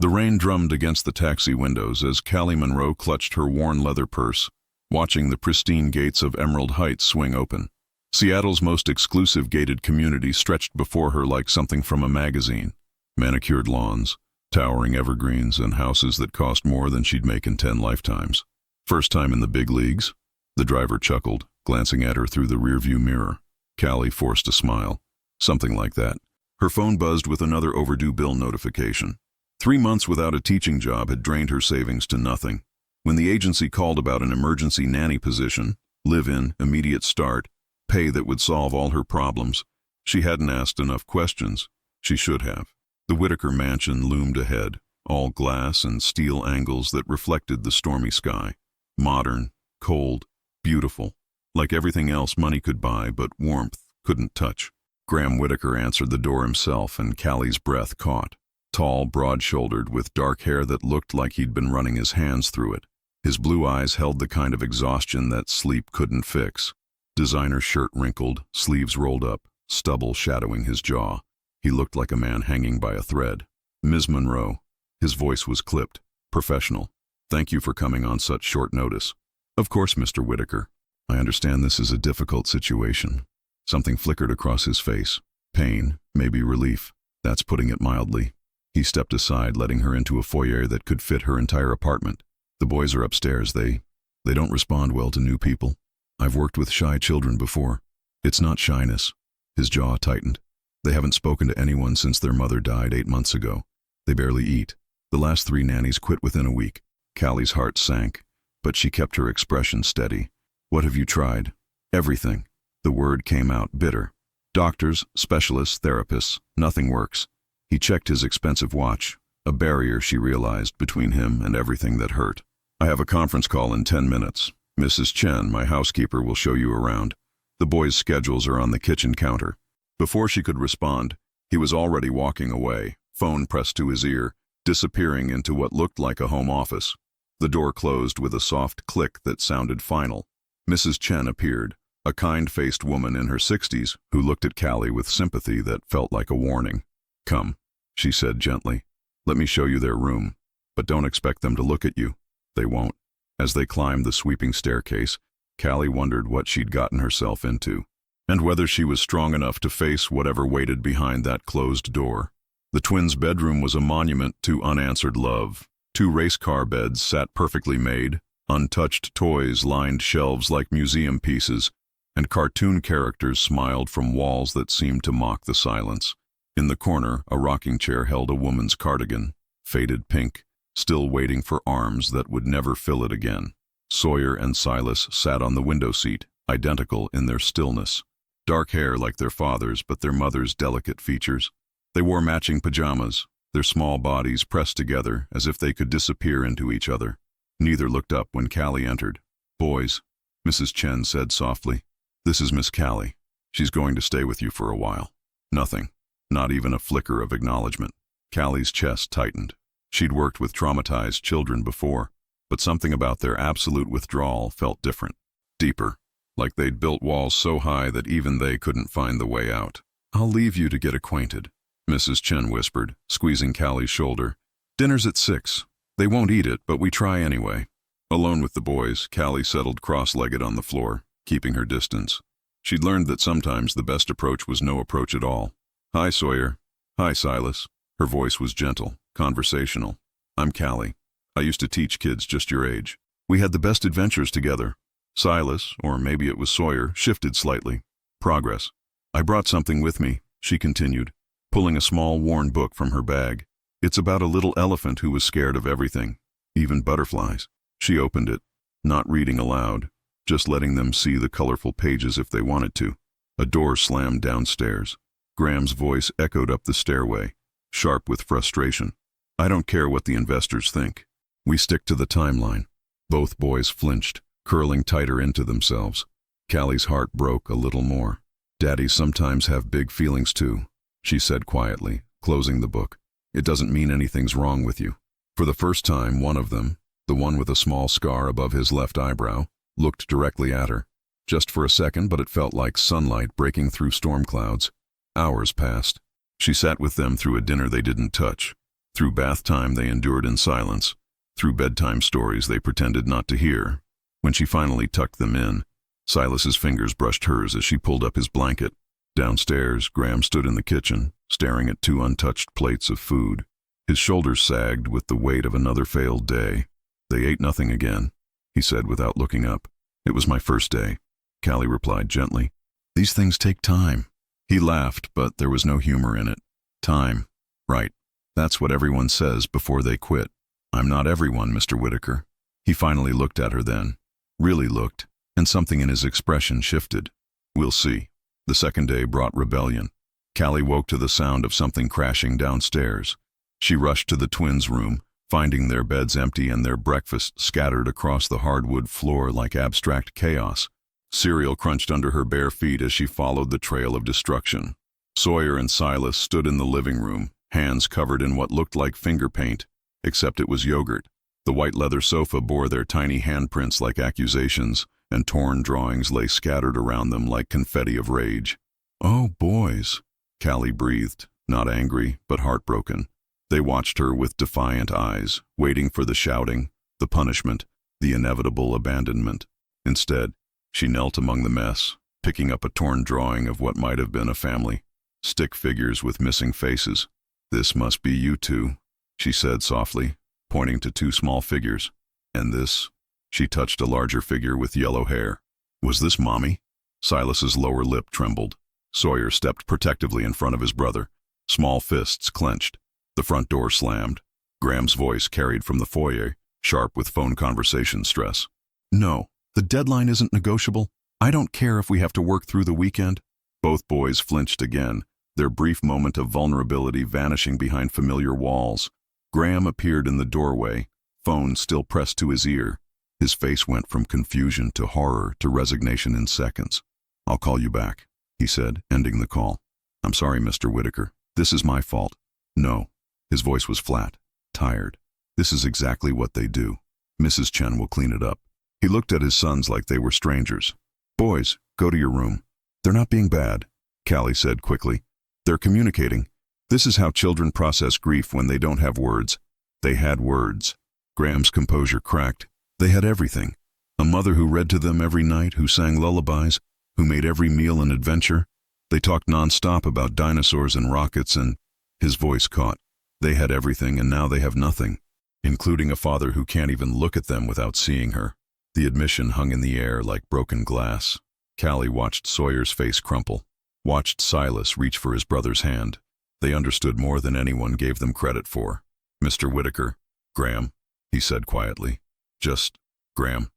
The rain drummed against the taxi windows as Callie Monroe clutched her worn leather purse, watching the pristine gates of Emerald Heights swing open. Seattle's most exclusive gated community stretched before her like something from a magazine. Manicured lawns, towering evergreens, and houses that cost more than she'd make in 10 lifetimes. First time in the big leagues? The driver chuckled, glancing at her through the rearview mirror. Callie forced a smile. Something like that. Her phone buzzed with another overdue bill notification. 3 months without a teaching job had drained her savings to nothing. When the agency called about an emergency nanny position, live-in, immediate start, pay that would solve all her problems, she hadn't asked enough questions. She should have. The Whitaker mansion loomed ahead, all glass and steel angles that reflected the stormy sky. Modern, cold, beautiful, like everything else money could buy but warmth couldn't touch. Graham Whitaker answered the door himself, and Callie's breath caught. Tall, broad-shouldered, with dark hair that looked like he'd been running his hands through it. His blue eyes held the kind of exhaustion that sleep couldn't fix. Designer shirt wrinkled, sleeves rolled up, stubble shadowing his jaw. He looked like a man hanging by a thread. "Ms. Monroe." His voice was clipped, professional. "Thank you for coming on such short notice." "Of course, Mr. Whitaker. I understand this is a difficult situation." Something flickered across his face. Pain, maybe relief. That's putting it mildly. He stepped aside, letting her into a foyer that could fit her entire apartment. "The boys are upstairs. They don't respond well to new people. I've worked with shy children before. It's not shyness." His jaw tightened. "They haven't spoken to anyone since their mother died 8 months ago. They barely eat. The last 3 nannies quit within a week." Callie's heart sank, but she kept her expression steady. "What have you tried?" "Everything." The word came out bitter. "Doctors, specialists, therapists. Nothing works." He checked his expensive watch, a barrier, she realized, between him and everything that hurt. "I have a conference call in 10 minutes. Mrs. Chen, my housekeeper, will show you around. The boys' schedules are on the kitchen counter." Before she could respond, he was already walking away, phone pressed to his ear, disappearing into what looked like a home office. The door closed with a soft click that sounded final. Mrs. Chen appeared, a kind-faced woman in her 60s who looked at Callie with sympathy that felt like a warning. "Come," she said gently. "Let me show you their room. But don't expect them to look at you. They won't." As they climbed the sweeping staircase, Callie wondered what she'd gotten herself into, and whether she was strong enough to face whatever waited behind that closed door. The twins' bedroom was a monument to unanswered love. 2 race car beds sat perfectly made, untouched toys lined shelves like museum pieces, and cartoon characters smiled from walls that seemed to mock the silence. In the corner, a rocking chair held a woman's cardigan, faded pink, still waiting for arms that would never fill it again. Sawyer and Silas sat on the window seat, identical in their stillness. Dark hair like their father's, but their mother's delicate features. They wore matching pajamas, their small bodies pressed together as if they could disappear into each other. Neither looked up when Callie entered. "Boys," Mrs. Chen said softly. "This is Miss Callie. She's going to stay with you for a while." Nothing. Not even a flicker of acknowledgement. Callie's chest tightened. She'd worked with traumatized children before, but something about their absolute withdrawal felt different. Deeper. Like they'd built walls so high that even they couldn't find the way out. "I'll leave you to get acquainted," Mrs. Chen whispered, squeezing Callie's shoulder. "Dinner's at 6. They won't eat it, but we try anyway." Alone with the boys, Callie settled cross-legged on the floor, keeping her distance. She'd learned that sometimes the best approach was no approach at all. "Hi, Sawyer." "Hi, Silas." Her voice was gentle, conversational. "I'm Callie. I used to teach kids just your age. We had the best adventures together." Silas, or maybe it was Sawyer, shifted slightly. "Progress. I brought something with me," she continued, pulling a small worn book from her bag. "It's about a little elephant who was scared of everything, even butterflies." She opened it, not reading aloud, just letting them see the colorful pages if they wanted to. A door slammed downstairs. Graham's voice echoed up the stairway, sharp with frustration. "I don't care what the investors think. We stick to the timeline." Both boys flinched, curling tighter into themselves. Callie's heart broke a little more. "Daddies sometimes have big feelings too," she said quietly, closing the book. "It doesn't mean anything's wrong with you." For the first time, one of them, the one with a small scar above his left eyebrow, looked directly at her. Just for a second, but it felt like sunlight breaking through storm clouds. Hours passed. She sat with them through a dinner they didn't touch, Through bath time they endured in silence. Through bedtime stories they pretended not to hear. When she finally tucked them in, Silas's fingers brushed hers as she pulled up his blanket. Downstairs, Graham stood in the kitchen, staring at 2 untouched plates of food. His shoulders sagged with the weight of another failed day. "They ate nothing again," he said without looking up. "It was my first day," Callie replied gently. "These things take time." He laughed, but there was no humor in it. Time. Right. That's what everyone says before they quit. "I'm not everyone, Mr. Whitaker." He finally looked at her then. Really looked, and something in his expression shifted. "We'll see." The second day brought rebellion. Callie woke to the sound of something crashing downstairs. She rushed to the twins' room, finding their beds empty and their breakfast scattered across the hardwood floor like abstract chaos. Cereal crunched under her bare feet as she followed the trail of destruction. Sawyer and Silas stood in the living room, hands covered in what looked like finger paint, except it was yogurt. The white leather sofa bore their tiny handprints like accusations, and torn drawings lay scattered around them like confetti of rage. "Oh, boys," Callie breathed, not angry, but heartbroken. They watched her with defiant eyes, waiting for the shouting, the punishment, the inevitable abandonment. Instead, she knelt among the mess, picking up a torn drawing of what might have been a family. Stick figures with missing faces. "This must be you two," she said softly, pointing to 2 small figures. "And this?" She touched a larger figure with yellow hair. "Was this Mommy?" Silas's lower lip trembled. Sawyer stepped protectively in front of his brother, small fists clenched. The front door slammed. Graham's voice carried from the foyer, sharp with phone conversation stress. "No, the deadline isn't negotiable. I don't care if we have to work through the weekend." Both boys flinched again, their brief moment of vulnerability vanishing behind familiar walls. Graham appeared in the doorway, phone still pressed to his ear. His face went from confusion to horror to resignation in seconds. "I'll call you back," he said, ending the call. "I'm sorry, Mr. Whitaker. This is my fault." "No." His voice was flat, tired. "This is exactly what they do. Mrs. Chen will clean it up." He looked at his sons like they were strangers. "Boys, go to your room." "They're not being bad," Callie said quickly. "They're communicating. This is how children process grief when they don't have words." They had words. Graham's composure cracked. They had everything. A mother who read to them every night, who sang lullabies, who made every meal an adventure. They talked nonstop about dinosaurs and rockets, and his voice caught. They had everything, and now they have nothing, including a father who can't even look at them without seeing her. The admission hung in the air like broken glass. Callie watched Sawyer's face crumple, watched Silas reach for his brother's hand. They understood more than anyone gave them credit for. "Mr. Whitaker." "Graham," he said quietly. "Just, Graham,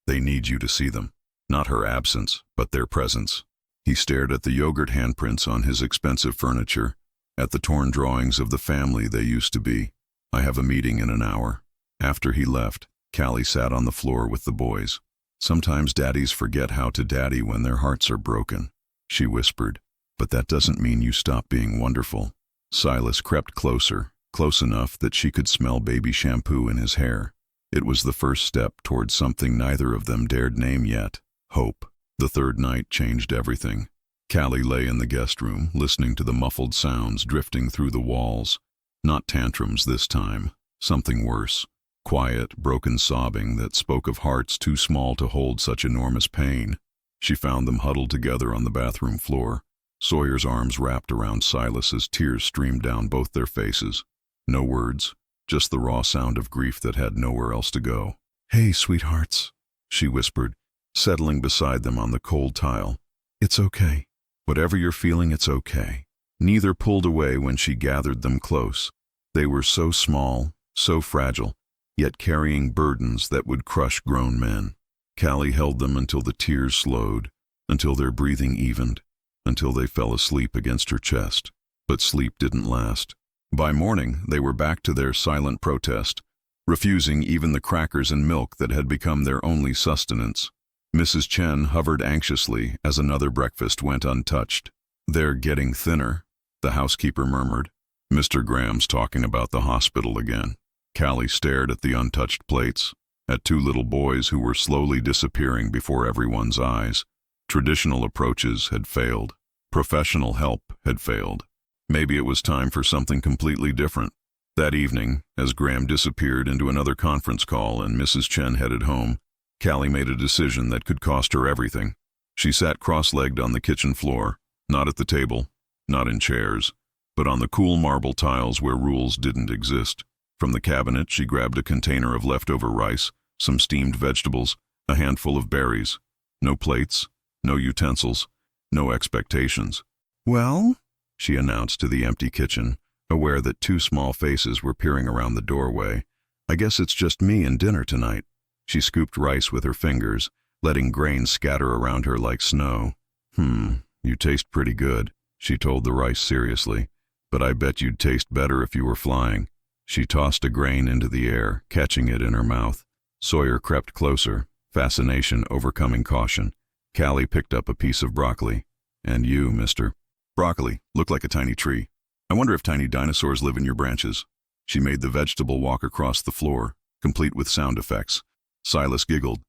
they need you to see them. Not her absence, but their presence." He stared at the yogurt handprints on his expensive furniture, at the torn drawings of the family they used to be. "I have a meeting in an hour." After he left, Callie sat on the floor with the boys. "Sometimes daddies forget how to daddy when their hearts are broken," she whispered. "But that doesn't mean you stop being wonderful." Silas crept closer, close enough that she could smell baby shampoo in his hair. It was the first step towards something neither of them dared name yet: hope. The third night changed everything. Callie lay in the guest room, listening to the muffled sounds drifting through the walls. Not tantrums this time, something worse. Quiet, broken sobbing that spoke of hearts too small to hold such enormous pain. She found them huddled together on the bathroom floor. Sawyer's arms wrapped around Silas as tears streamed down both their faces. No words, just the raw sound of grief that had nowhere else to go. "Hey, sweethearts," she whispered, settling beside them on the cold tile. "It's okay. Whatever you're feeling, it's okay." Neither pulled away when she gathered them close. They were so small, so fragile, yet carrying burdens that would crush grown men. Callie held them until the tears slowed, until their breathing evened, until they fell asleep against her chest. But sleep didn't last. By morning, they were back to their silent protest, refusing even the crackers and milk that had become their only sustenance. Mrs. Chen hovered anxiously as another breakfast went untouched. "They're getting thinner," the housekeeper murmured. "Mr. Graham's talking about the hospital again." Callie stared at the untouched plates, at 2 little boys who were slowly disappearing before everyone's eyes. Traditional approaches had failed. Professional help had failed. Maybe it was time for something completely different. That evening, as Graham disappeared into another conference call and Mrs. Chen headed home, Callie made a decision that could cost her everything. She sat cross-legged on the kitchen floor, not at the table, not in chairs, but on the cool marble tiles where rules didn't exist. From the cabinet, she grabbed a container of leftover rice, some steamed vegetables, a handful of berries. No plates, no utensils, no expectations. "Well," she announced to the empty kitchen, aware that two small faces were peering around the doorway, "I guess it's just me and dinner tonight." She scooped rice with her fingers, letting grains scatter around her like snow. You taste pretty good," she told the rice seriously, "but I bet you'd taste better if you were flying." She tossed a grain into the air, catching it in her mouth. Sawyer crept closer, fascination overcoming caution. Callie picked up a piece of broccoli. "And you, mister." "Broccoli, look like a tiny tree. I wonder if tiny dinosaurs live in your branches." She made the vegetable walk across the floor, complete with sound effects. Silas giggled,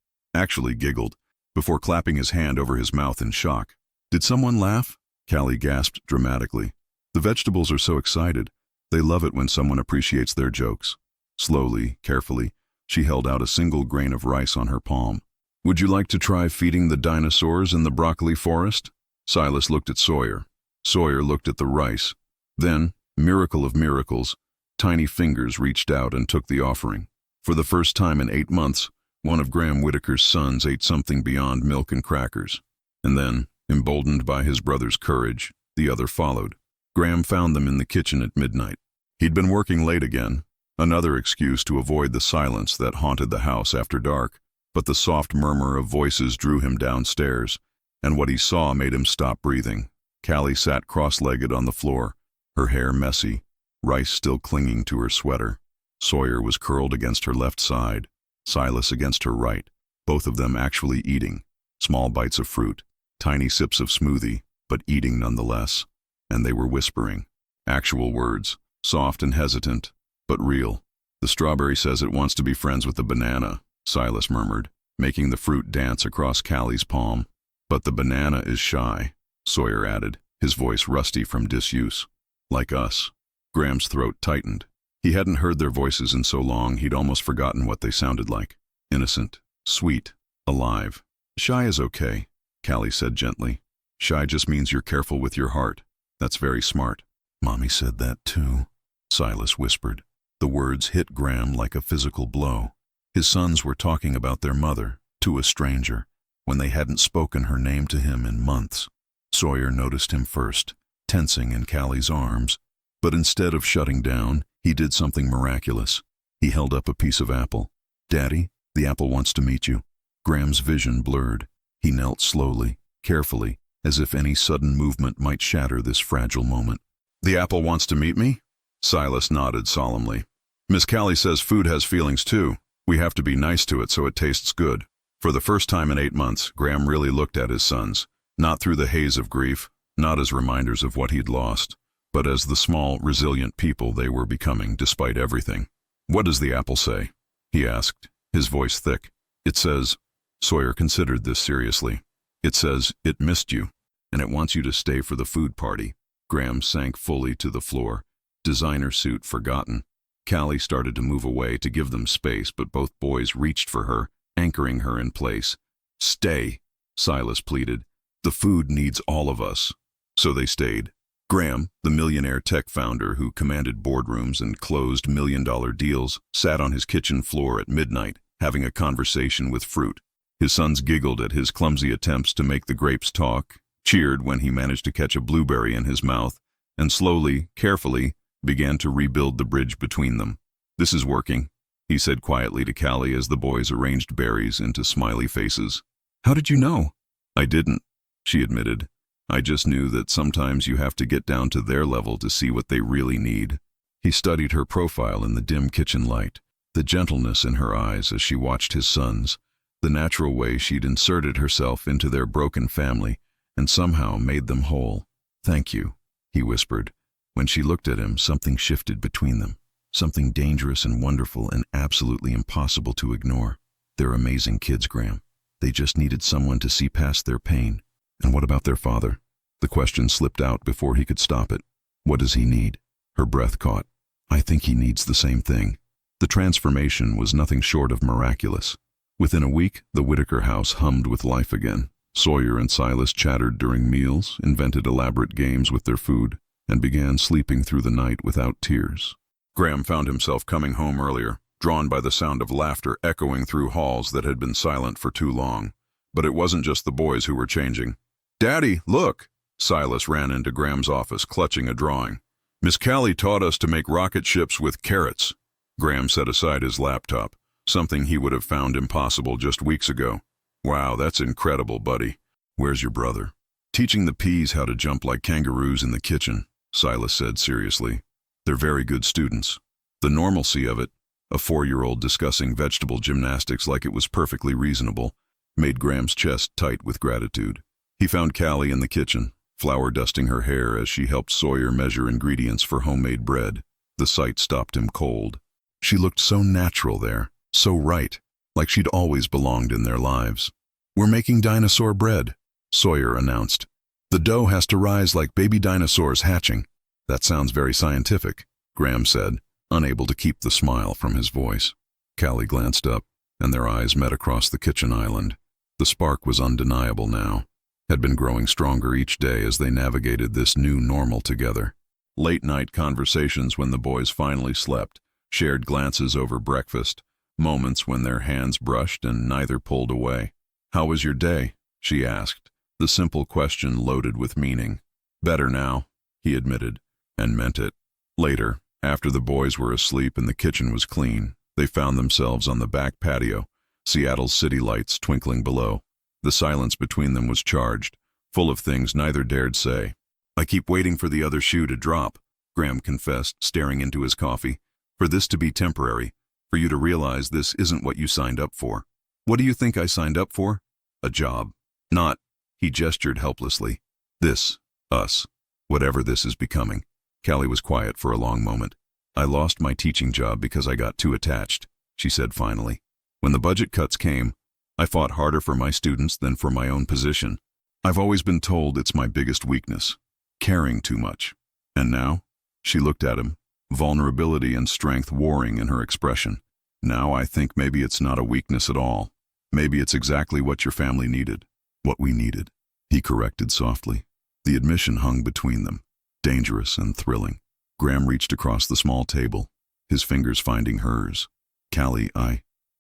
before clapping his hand over his mouth in shock. "Did someone laugh?" Callie gasped dramatically. "The vegetables are so excited. They love it when someone appreciates their jokes." Slowly, carefully, she held out a single grain of rice on her palm. "Would you like to try feeding the dinosaurs in the broccoli forest?" Silas looked at Sawyer. Sawyer looked at the rice. Then, miracle of miracles, tiny fingers reached out and took the offering. For the first time in 8 months, one of Graham Whitaker's sons ate something beyond milk and crackers. And then, emboldened by his brother's courage, the other followed. Graham found them in the kitchen at midnight. He'd been working late again, another excuse to avoid the silence that haunted the house after dark, but the soft murmur of voices drew him downstairs, and what he saw made him stop breathing. Callie sat cross-legged on the floor, her hair messy, rice still clinging to her sweater. Sawyer was curled against her left side, Silas against her right, both of them actually eating, small bites of fruit, tiny sips of smoothie, but eating nonetheless. And they were whispering, actual words, soft and hesitant, but real. "The strawberry says it wants to be friends with the banana," Silas murmured, making the fruit dance across Callie's palm. "But the banana is shy," Sawyer added, his voice rusty from disuse. "Like us." Graham's throat tightened. He hadn't heard their voices in so long he'd almost forgotten what they sounded like. Innocent, sweet, alive. "Shy is okay," Callie said gently. "Shy just means you're careful with your heart. That's very smart." "Mommy said that too," Silas whispered. The words hit Graham like a physical blow. His sons were talking about their mother, to a stranger, when they hadn't spoken her name to him in months. Sawyer noticed him first, tensing in Callie's arms, but instead of shutting down, he did something miraculous. He held up a piece of apple. "Daddy, the apple wants to meet you." Graham's vision blurred. He knelt slowly, carefully, as if any sudden movement might shatter this fragile moment. "The apple wants to meet me?" Silas nodded solemnly. "Miss Callie says food has feelings too. We have to be nice to it so it tastes good." For the first time in 8 months, Graham really looked at his sons, not through the haze of grief, not as reminders of what he'd lost, but as the small, resilient people they were becoming despite everything. "What does the apple say?" he asked, his voice thick. "It says," Sawyer considered this seriously, "it says it missed you, and it wants you to stay for the food party." Graham sank fully to the floor, designer suit forgotten. Callie started to move away to give them space, but both boys reached for her, anchoring her in place. "Stay," Silas pleaded. "The food needs all of us." So they stayed. Graham, the millionaire tech founder who commanded boardrooms and closed million-dollar deals, sat on his kitchen floor at midnight, having a conversation with fruit. His sons giggled at his clumsy attempts to make the grapes talk, cheered when he managed to catch a blueberry in his mouth, and slowly, carefully, began to rebuild the bridge between them. "This is working," he said quietly to Callie as the boys arranged berries into smiley faces. "How did you know?" "I didn't," she admitted. "I just knew that sometimes you have to get down to their level to see what they really need." He studied her profile in the dim kitchen light, the gentleness in her eyes as she watched his sons, the natural way she'd inserted herself into their broken family and somehow made them whole. "Thank you," he whispered. When she looked at him, something shifted between them, something dangerous and wonderful and absolutely impossible to ignore. "They're amazing kids, Graham. They just needed someone to see past their pain." "And what about their father?" The question slipped out before he could stop it. "What does he need?" Her breath caught. I think he needs the same thing. The transformation was nothing short of miraculous. Within a week, the Whitaker house hummed with life again. Sawyer and Silas chattered during meals, invented elaborate games with their food, and began sleeping through the night without tears. Graham found himself coming home earlier, drawn by the sound of laughter echoing through halls that had been silent for too long. But it wasn't just the boys who were changing. "Daddy, look!" Silas ran into Graham's office, clutching a drawing. "Miss Callie taught us to make rocket ships with carrots." Graham set aside his laptop, something he would have found impossible just weeks ago. "Wow, that's incredible, buddy. Where's your brother?" "Teaching the peas how to jump like kangaroos in the kitchen," Silas said seriously. "They're very good students." The normalcy of it, a 4-year-old discussing vegetable gymnastics like it was perfectly reasonable, made Graham's chest tight with gratitude. He found Callie in the kitchen, flour dusting her hair as she helped Sawyer measure ingredients for homemade bread. The sight stopped him cold. She looked so natural there, so right, like she'd always belonged in their lives. "We're making dinosaur bread," Sawyer announced. "The dough has to rise like baby dinosaurs hatching." "That sounds very scientific," Graham said, unable to keep the smile from his voice. Callie glanced up, and their eyes met across the kitchen island. The spark was undeniable now, had been growing stronger each day as they navigated this new normal together. Late-night conversations when the boys finally slept, shared glances over breakfast, moments when their hands brushed and neither pulled away. "How was your day?" she asked, the simple question loaded with meaning. "Better now," he admitted, and meant it. Later, after the boys were asleep and the kitchen was clean, they found themselves on the back patio, Seattle's city lights twinkling below. The silence between them was charged, full of things neither dared say. "I keep waiting for the other shoe to drop," Graham confessed, staring into his coffee. "For this to be temporary, for you to realize this isn't what you signed up for." "What do you think I signed up for?" "A job. Not," he gestured helplessly. "This, us, whatever this is becoming." Callie was quiet for a long moment. "I lost my teaching job because I got too attached," she said finally. "When the budget cuts came, I fought harder for my students than for my own position. I've always been told it's my biggest weakness, caring too much. And now?" She looked at him, vulnerability and strength warring in her expression. "Now I think maybe it's not a weakness at all. Maybe it's exactly what your family needed." "What we needed," he corrected softly. The admission hung between them, dangerous and thrilling. Graham reached across the small table, his fingers finding hers. "Callie,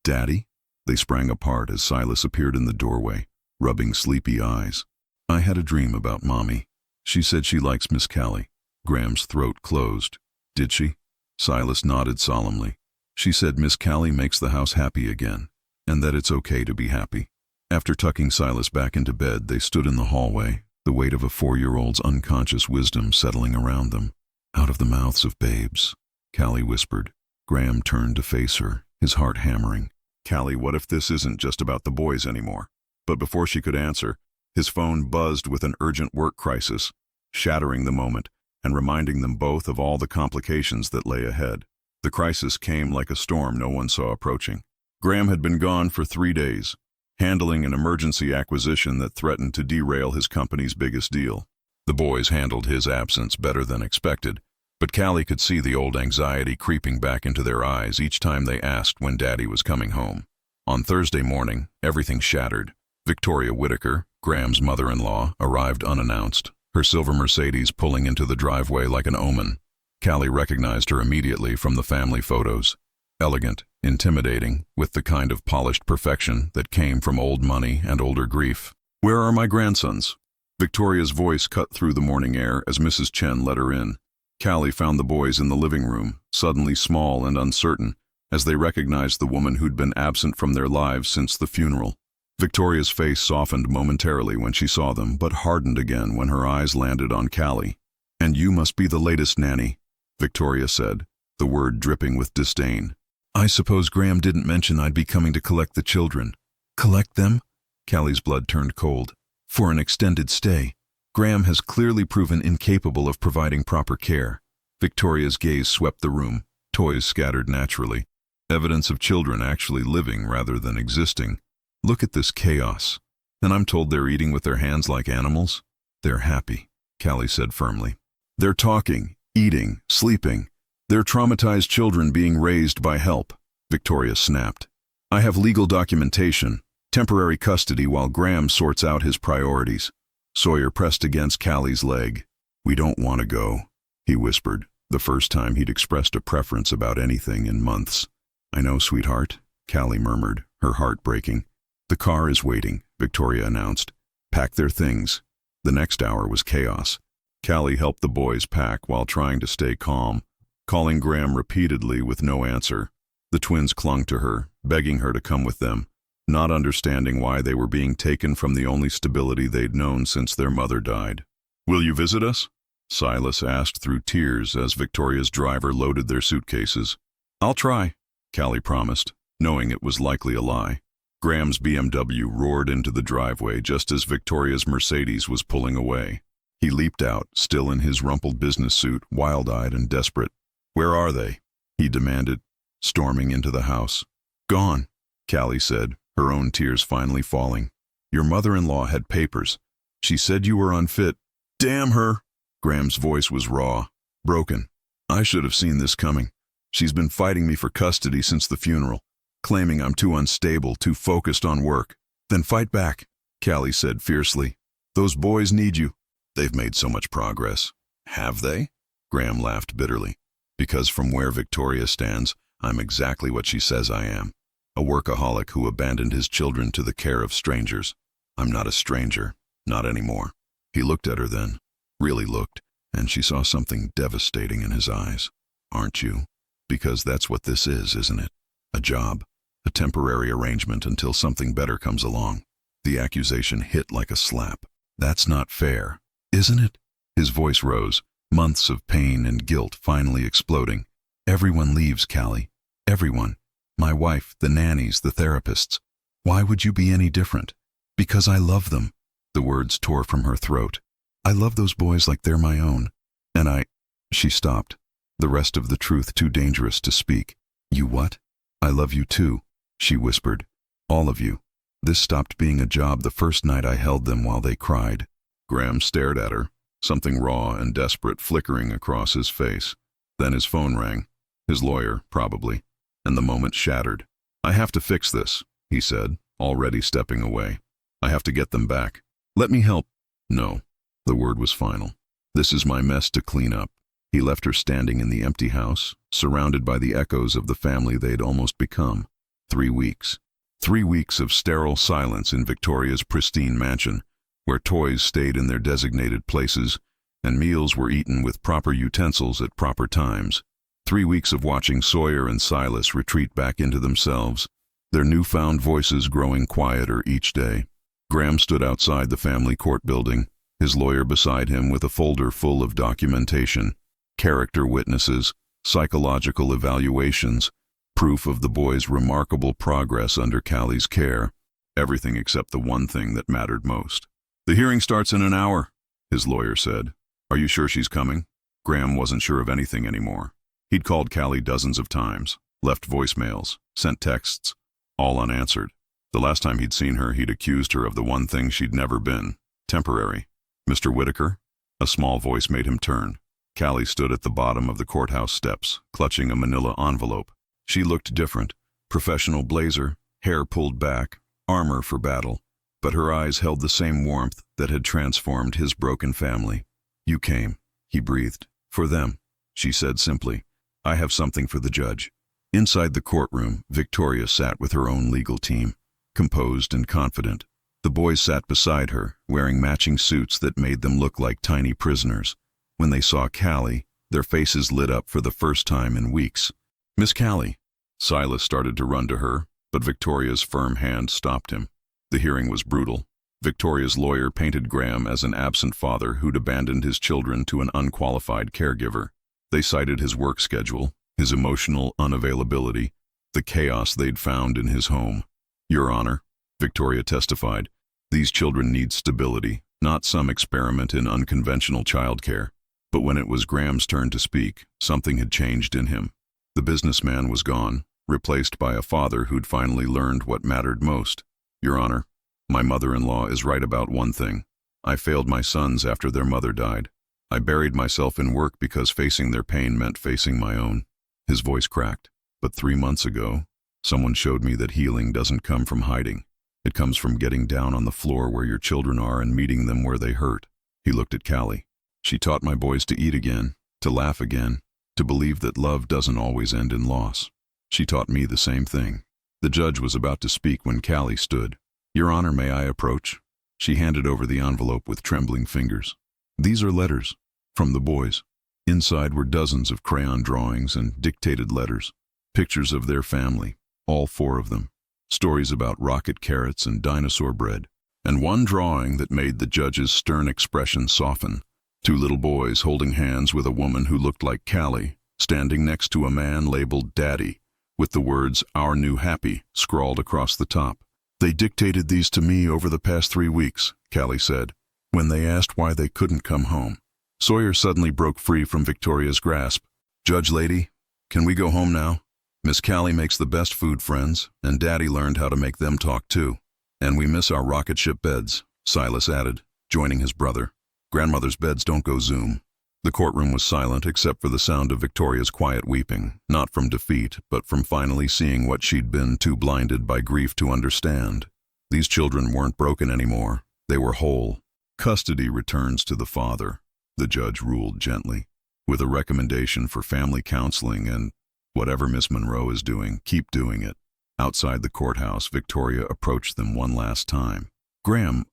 Daddy?" They sprang apart as Silas appeared in the doorway, rubbing sleepy eyes. "I had a dream about Mommy. She said she likes Miss Callie." Graham's throat closed. "Did she?" Silas nodded solemnly. "She said Miss Callie makes the house happy again, and that it's okay to be happy." After tucking Silas back into bed, they stood in the hallway, the weight of a 4-year-old's unconscious wisdom settling around them. "Out of the mouths of babes," Callie whispered. Graham turned to face her, his heart hammering. "Callie, what if this isn't just about the boys anymore?" But before she could answer, his phone buzzed with an urgent work crisis, shattering the moment and reminding them both of all the complications that lay ahead. The crisis came like a storm no one saw approaching. Graham had been gone for 3 days, handling an emergency acquisition that threatened to derail his company's biggest deal. The boys handled his absence better than expected, but Callie could see the old anxiety creeping back into their eyes each time they asked when Daddy was coming home. On Thursday morning, everything shattered. Victoria Whitaker, Graham's mother-in-law, arrived unannounced, her silver Mercedes pulling into the driveway like an omen. Callie recognized her immediately from the family photos. Elegant, intimidating, with the kind of polished perfection that came from old money and older grief. "Where are my grandsons?" Victoria's voice cut through the morning air as Mrs. Chen let her in. Callie found the boys in the living room, suddenly small and uncertain, as they recognized the woman who'd been absent from their lives since the funeral. Victoria's face softened momentarily when she saw them, but hardened again when her eyes landed on Callie. "And you must be the latest nanny," Victoria said, the word dripping with disdain. "I suppose Graham didn't mention I'd be coming to collect the children." "Collect them?" Callie's blood turned cold. "For an extended stay. Graham has clearly proven incapable of providing proper care." Victoria's gaze swept the room, toys scattered naturally, evidence of children actually living rather than existing. "Look at this chaos. And I'm told they're eating with their hands like animals?" "They're happy," Callie said firmly. "They're talking, eating, sleeping. They're traumatized children being raised by help, Victoria snapped. I have legal documentation, temporary custody while Graham sorts out his priorities. Sawyer pressed against Callie's leg. We don't want to go, he whispered, the first time he'd expressed a preference about anything in months. I know, sweetheart, Callie murmured, her heart breaking. The car is waiting, Victoria announced. Pack their things. The next hour was chaos. Callie helped the boys pack while trying to stay calm, calling Graham repeatedly with no answer. The twins clung to her, begging her to come with them, not understanding why they were being taken from the only stability they'd known since their mother died. Will you visit us? Silas asked through tears as Victoria's driver loaded their suitcases. I'll try, Callie promised, knowing it was likely a lie. Graham's BMW roared into the driveway just as Victoria's Mercedes was pulling away. He leaped out, still in his rumpled business suit, wild-eyed and desperate. Where are they? He demanded, storming into the house. Gone, Callie said, her own tears finally falling. Your mother-in-law had papers. She said you were unfit. Damn her! Graham's voice was raw, broken. I should have seen this coming. She's been fighting me for custody since the funeral, claiming I'm too unstable, too focused on work. Then fight back, Callie said fiercely. Those boys need you. They've made so much progress. Have they? Graham laughed bitterly. Because from where Victoria stands, I'm exactly what she says I am. A workaholic who abandoned his children to the care of strangers. I'm not a stranger, not anymore. He looked at her then, really looked, and she saw something devastating in his eyes. Aren't you? Because that's what this is, isn't it? A job, a temporary arrangement until something better comes along. The accusation hit like a slap. That's not fair, isn't it? His voice rose, months of pain and guilt finally exploding. Everyone leaves, Callie. Everyone. My wife, the nannies, the therapists. Why would you be any different? Because I love them. The words tore from her throat. I love those boys like they're my own. And She stopped, the rest of the truth too dangerous to speak. You what? I love you too, she whispered. All of you. This stopped being a job the first night I held them while they cried. Graham stared at her, something raw and desperate flickering across his face. Then his phone rang. His lawyer, probably. And the moment shattered. I have to fix this, he said, already stepping away. I have to get them back. Let me help. No. The word was final. This is my mess to clean up. He left her standing in the empty house, surrounded by the echoes of the family they'd almost become. 3 weeks. 3 weeks of sterile silence in Victoria's pristine mansion, where toys stayed in their designated places and meals were eaten with proper utensils at proper times. 3 weeks of watching Sawyer and Silas retreat back into themselves, their newfound voices growing quieter each day. Graham stood outside the family court building, his lawyer beside him with a folder full of documentation, character witnesses, psychological evaluations, proof of the boys' remarkable progress under Callie's care, everything except the one thing that mattered most. The hearing starts in an hour, his lawyer said. Are you sure she's coming? Graham wasn't sure of anything anymore. He'd called Callie dozens of times, left voicemails, sent texts, all unanswered. The last time he'd seen her, he'd accused her of the one thing she'd never been, temporary. Mr. Whitaker? A small voice made him turn. Callie stood at the bottom of the courthouse steps, clutching a manila envelope. She looked different, professional blazer, hair pulled back, armor for battle, but her eyes held the same warmth that had transformed his broken family. You came, he breathed. For them, she said simply. I have something for the judge. Inside the courtroom, Victoria sat with her own legal team, composed and confident. The boys sat beside her, wearing matching suits that made them look like tiny prisoners. When they saw Callie, their faces lit up for the first time in weeks. Miss Callie. Silas started to run to her, but Victoria's firm hand stopped him. The hearing was brutal. Victoria's lawyer painted Graham as an absent father who'd abandoned his children to an unqualified caregiver. They cited his work schedule, his emotional unavailability, the chaos they'd found in his home. Your Honor, Victoria testified, these children need stability, not some experiment in unconventional childcare. But when it was Graham's turn to speak, something had changed in him. The businessman was gone, replaced by a father who'd finally learned what mattered most. Your Honor, my mother-in-law is right about one thing. I failed my sons after their mother died. I buried myself in work because facing their pain meant facing my own. His voice cracked. But 3 months ago, someone showed me that healing doesn't come from hiding. It comes from getting down on the floor where your children are and meeting them where they hurt. He looked at Callie. She taught my boys to eat again, to laugh again, to believe that love doesn't always end in loss. She taught me the same thing. The judge was about to speak when Callie stood. "Your Honor, may I approach?" She handed over the envelope with trembling fingers. "These are letters from the boys." Inside were dozens of crayon drawings and dictated letters. Pictures of their family, all 4 of them. Stories about rocket carrots and dinosaur bread. And one drawing that made the judge's stern expression soften. 2 little boys holding hands with a woman who looked like Callie, standing next to a man labeled Daddy, with the words "Our New Happy" scrawled across the top. "They dictated these to me over the past 3 weeks, Callie said, when they asked why they couldn't come home." Sawyer suddenly broke free from Victoria's grasp. "Judge lady, can we go home now? Miss Callie makes the best food, friends, and Daddy learned how to make them talk too. And we miss our rocket ship beds," Silas added, joining his brother. "Grandmother's beds don't go zoom." The courtroom was silent except for the sound of Victoria's quiet weeping, not from defeat, but from finally seeing what she'd been too blinded by grief to understand. These children weren't broken anymore. They were whole. "Custody returns to the father," the judge ruled gently, "with a recommendation for family counseling and whatever Miss Monroe is doing, keep doing it." Outside the courthouse, Victoria approached them one last time. "Graham,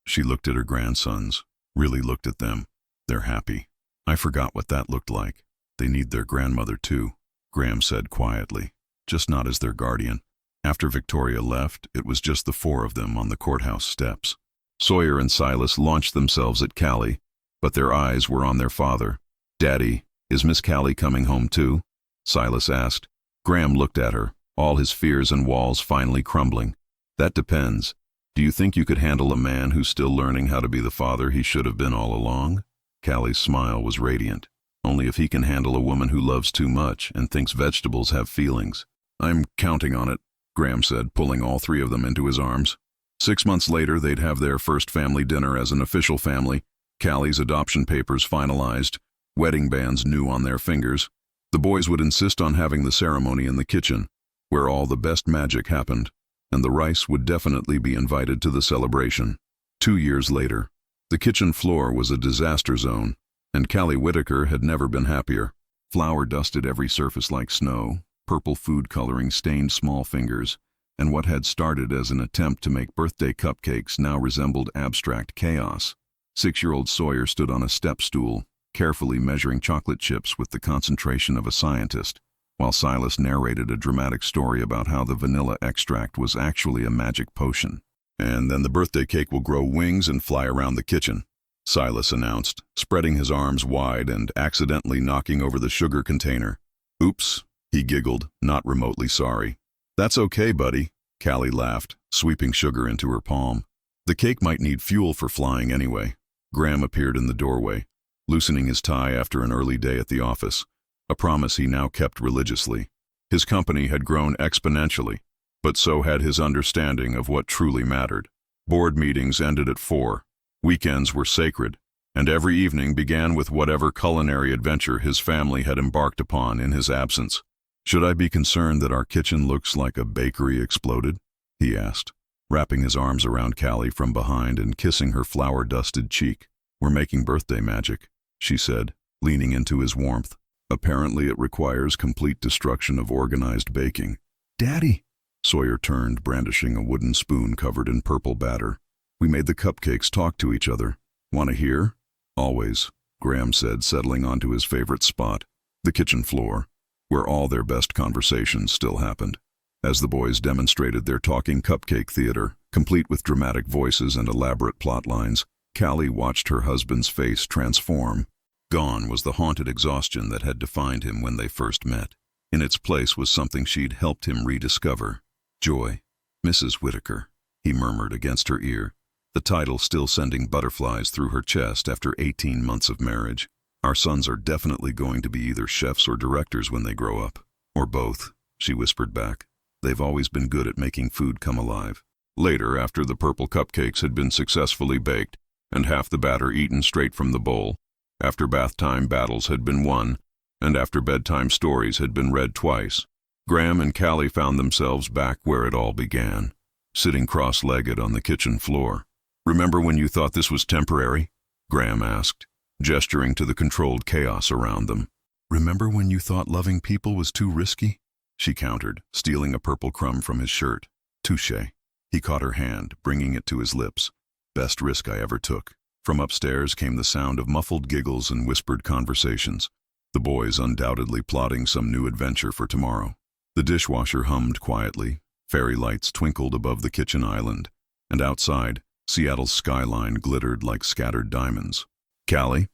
She looked at her grandsons, really looked at them. "They're happy. I forgot what that looked like. They need their grandmother too," Graham said quietly, "just not as their guardian." After Victoria left, it was just the 4 of them on the courthouse steps. Sawyer and Silas launched themselves at Callie, but their eyes were on their father. "Daddy, is Miss Callie coming home too?" Silas asked. Graham looked at her, all his fears and walls finally crumbling. "That depends. Do you think you could handle a man who's still learning how to be the father he should have been all along?" Callie's smile was radiant. "Only if he can handle a woman who loves too much and thinks vegetables have feelings." "I'm counting on it," Graham said, pulling all 3 of them into his arms. 6 months later, they'd have their first family dinner as an official family, Callie's adoption papers finalized, wedding bands new on their fingers. The boys would insist on having the ceremony in the kitchen, where all the best magic happened, and the rice would definitely be invited to the celebration. 2 years later, the kitchen floor was a disaster zone, and Callie Whitaker had never been happier. Flour dusted every surface like snow, purple food coloring stained small fingers, and what had started as an attempt to make birthday cupcakes now resembled abstract chaos. 6-year-old Sawyer stood on a step stool, carefully measuring chocolate chips with the concentration of a scientist, while Silas narrated a dramatic story about how the vanilla extract was actually a magic potion. "And then the birthday cake will grow wings and fly around the kitchen," Silas announced, spreading his arms wide and accidentally knocking over the sugar container. "Oops," he giggled, not remotely sorry. "That's okay, buddy," Callie laughed, sweeping sugar into her palm. "The cake might need fuel for flying anyway." Graham appeared in the doorway, loosening his tie after an early day at the office, a promise he now kept religiously. His company had grown exponentially, but so had his understanding of what truly mattered. Board meetings ended at 4. Weekends were sacred, and every evening began with whatever culinary adventure his family had embarked upon in his absence. "Should I be concerned that our kitchen looks like a bakery exploded?" he asked, wrapping his arms around Callie from behind and kissing her flour-dusted cheek. "We're making birthday magic," she said, leaning into his warmth. "Apparently it requires complete destruction of organized baking." "Daddy!" Sawyer turned, brandishing a wooden spoon covered in purple batter. "We made the cupcakes talk to each other. Want to hear?" "Always," Graham said, settling onto his favorite spot, the kitchen floor, where all their best conversations still happened. As the boys demonstrated their talking cupcake theater, complete with dramatic voices and elaborate plot lines, Callie watched her husband's face transform. Gone was the haunted exhaustion that had defined him when they first met. In its place was something she'd helped him rediscover. Joy. "Mrs. Whitaker," he murmured against her ear, the title still sending butterflies through her chest after 18 months of marriage. "Our sons are definitely going to be either chefs or directors when they grow up. Or both," she whispered back. "They've always been good at making food come alive." Later, after the purple cupcakes had been successfully baked and half the batter eaten straight from the bowl, after bath time battles had been won, and after bedtime stories had been read twice, Graham and Callie found themselves back where it all began, sitting cross-legged on the kitchen floor. "Remember when you thought this was temporary?" Graham asked, gesturing to the controlled chaos around them. "Remember when you thought loving people was too risky?" She countered, stealing a purple crumb from his shirt. "Touché." He caught her hand, bringing it to his lips. "Best risk I ever took." From upstairs came the sound of muffled giggles and whispered conversations, the boys undoubtedly plotting some new adventure for tomorrow. The dishwasher hummed quietly, fairy lights twinkled above the kitchen island, and outside, Seattle's skyline glittered like scattered diamonds. "Callie?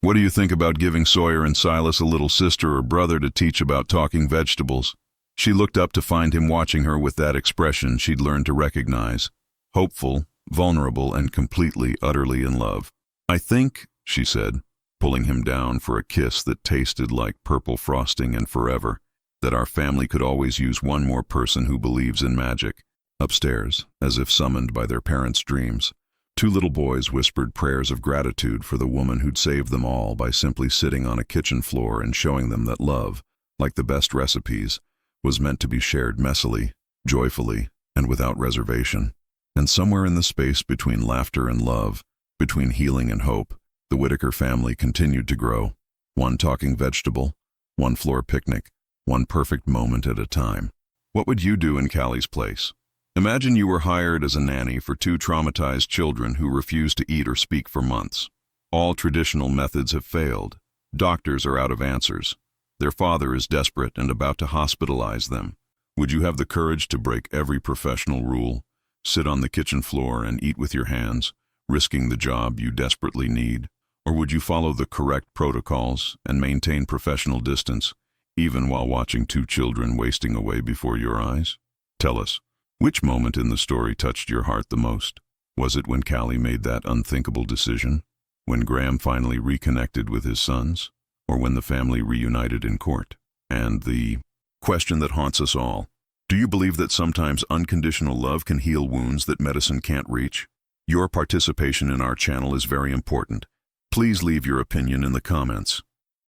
What do you think about giving Sawyer and Silas a little sister or brother to teach about talking vegetables?" She looked up to find him watching her with that expression she'd learned to recognize, hopeful, vulnerable, and completely, utterly in love. "I think," she said, pulling him down for a kiss that tasted like purple frosting and forever, "that our family could always use one more person who believes in magic." Upstairs, as if summoned by their parents' dreams, two little boys whispered prayers of gratitude for the woman who'd saved them all by simply sitting on a kitchen floor and showing them that love, like the best recipes, was meant to be shared messily, joyfully, and without reservation. And somewhere in the space between laughter and love, between healing and hope, the Whitaker family continued to grow, one talking vegetable, one floor picnic, one perfect moment at a time. What would you do in Callie's place? Imagine you were hired as a nanny for two traumatized children who refuse to eat or speak for months. All traditional methods have failed. Doctors are out of answers. Their father is desperate and about to hospitalize them. Would you have the courage to break every professional rule, sit on the kitchen floor and eat with your hands, risking the job you desperately need? Or would you follow the correct protocols and maintain professional distance, even while watching two children wasting away before your eyes? Tell us, which moment in the story touched your heart the most? Was it when Callie made that unthinkable decision? When Graham finally reconnected with his sons? Or when the family reunited in court? And the question that haunts us all: do you believe that sometimes unconditional love can heal wounds that medicine can't reach? Your participation in our channel is very important. Please leave your opinion in the comments.